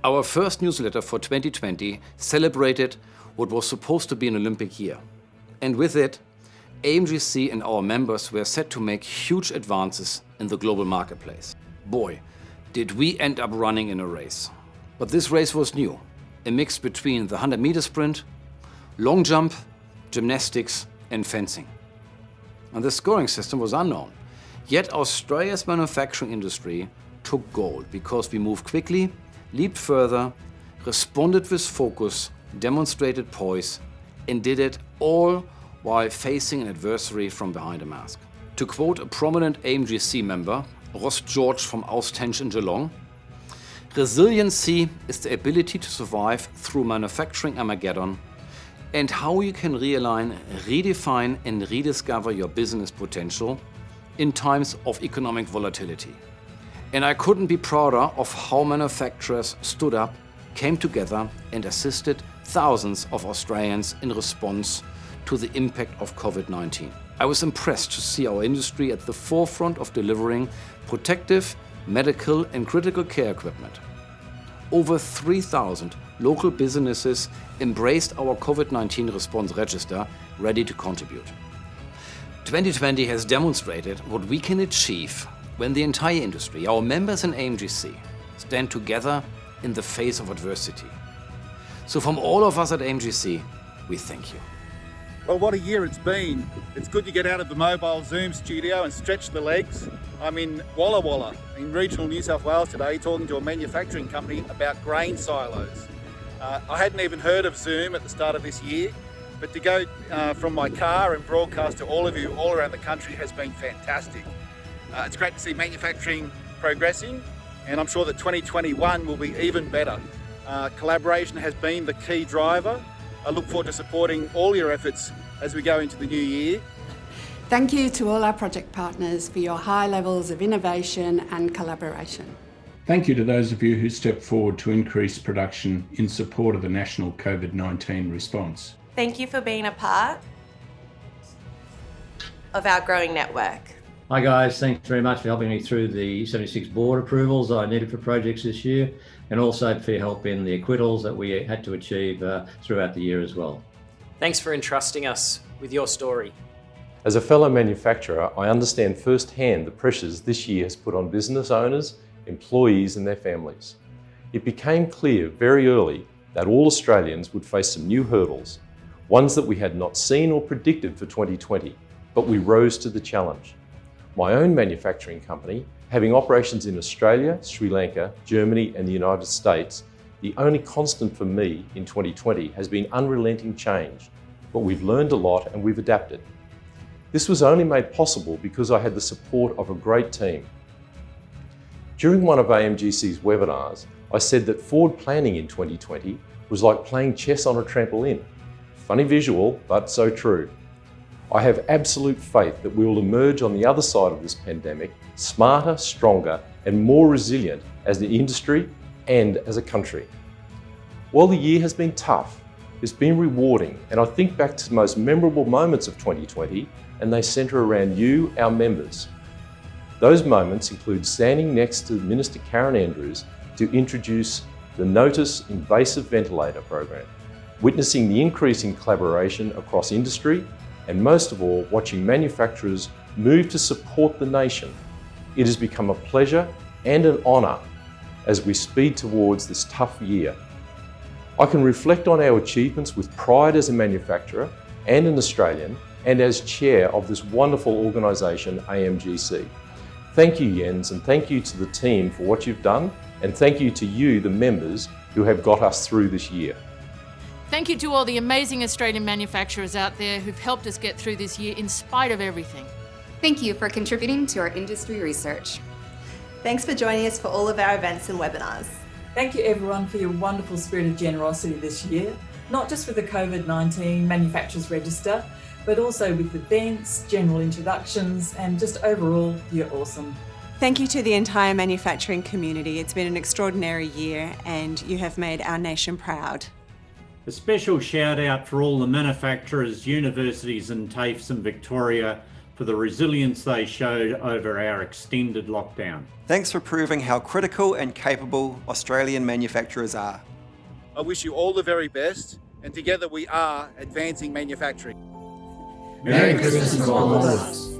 Our first newsletter for 2020 celebrated what was supposed to be an Olympic year. And with it, AMGC and our members were set to make huge advances in the global marketplace. Boy, did we end up running in a race. But this race was new, a mix between the 100-meter sprint, long jump, gymnastics and fencing. And the scoring system was unknown. Yet Australia's manufacturing industry took gold because we moved quickly, leaped further, responded with focus, demonstrated poise, and did it all while facing an adversary from behind a mask. To quote a prominent AMGC member, Ross George from Austench in Geelong, resiliency is the ability to survive through manufacturing Armageddon and how you can realign, redefine and rediscover your business potential in times of economic volatility. And I couldn't be prouder of how manufacturers stood up, came together and assisted thousands of Australians in response to the impact of COVID-19. I was impressed to see our industry at the forefront of delivering protective, medical and critical care equipment. Over 3,000 local businesses embraced our COVID-19 response register, ready to contribute. 2020 has demonstrated what we can achieve when the entire industry, our members in AMGC, stand together in the face of adversity. So from all of us at AMGC, we thank you. Well, what a year it's been. It's good to get out of the mobile Zoom studio and stretch the legs. I'm in Walla Walla in regional New South Wales today, talking to a manufacturing company about grain silos. I hadn't even heard of Zoom at the start of this year, but to go from my car and broadcast to all of you all around the country has been fantastic. It's great to see manufacturing progressing, and I'm sure that 2021 will be even better. Collaboration has been the key driver. I look forward to supporting all your efforts as we go into the new year. Thank you to all our project partners for your high levels of innovation and collaboration. Thank you to those of you who stepped forward to increase production in support of the national COVID-19 response. Thank you for being a part of our growing network. Hi guys, thanks very much for helping me through the 76 board approvals I needed for projects this year, and also for your help in the acquittals that we had to achieve throughout the year as well. Thanks for entrusting us with your story. As a fellow manufacturer, I understand firsthand the pressures this year has put on business owners, employees and their families. It became clear very early that all Australians would face some new hurdles, ones that we had not seen or predicted for 2020, but we rose to the challenge. My own manufacturing company, having operations in Australia, Sri Lanka, Germany and the United States, the only constant for me in 2020 has been unrelenting change, but we've learned a lot and we've adapted. This was only made possible because I had the support of a great team. During one of AMGC's webinars, I said that forward planning in 2020 was like playing chess on a trampoline. Funny visual, but so true. I have absolute faith that we will emerge on the other side of this pandemic smarter, stronger and more resilient as an industry and as a country. While the year has been tough, it's been rewarding, and I think back to the most memorable moments of 2020 and they centre around you, our members. Those moments include standing next to Minister Karen Andrews to introduce the Notice Invasive Ventilator program, witnessing the increase in collaboration across industry and most of all, watching manufacturers move to support the nation. It has become a pleasure and an honour as we speed towards this tough year. I can reflect on our achievements with pride as a manufacturer and an Australian and as chair of this wonderful organisation, AMGC. Thank you, Jens, and thank you to the team for what you've done, and thank you to you, the members, who have got us through this year. Thank you to all the amazing Australian manufacturers out there who've helped us get through this year in spite of everything. Thank you for contributing to our industry research. Thanks for joining us for all of our events and webinars. Thank you everyone for your wonderful spirit of generosity this year, not just with the COVID-19 Manufacturers Register, but also with events, general introductions, and just overall, you're awesome. Thank you to the entire manufacturing community. It's been an extraordinary year and you have made our nation proud. A special shout out for all the manufacturers, universities and TAFEs in Victoria for for the resilience they showed over our extended lockdown. Thanks for proving how critical and capable Australian manufacturers are. I wish you all the very best, and together we are advancing manufacturing. Merry Christmas from all of us.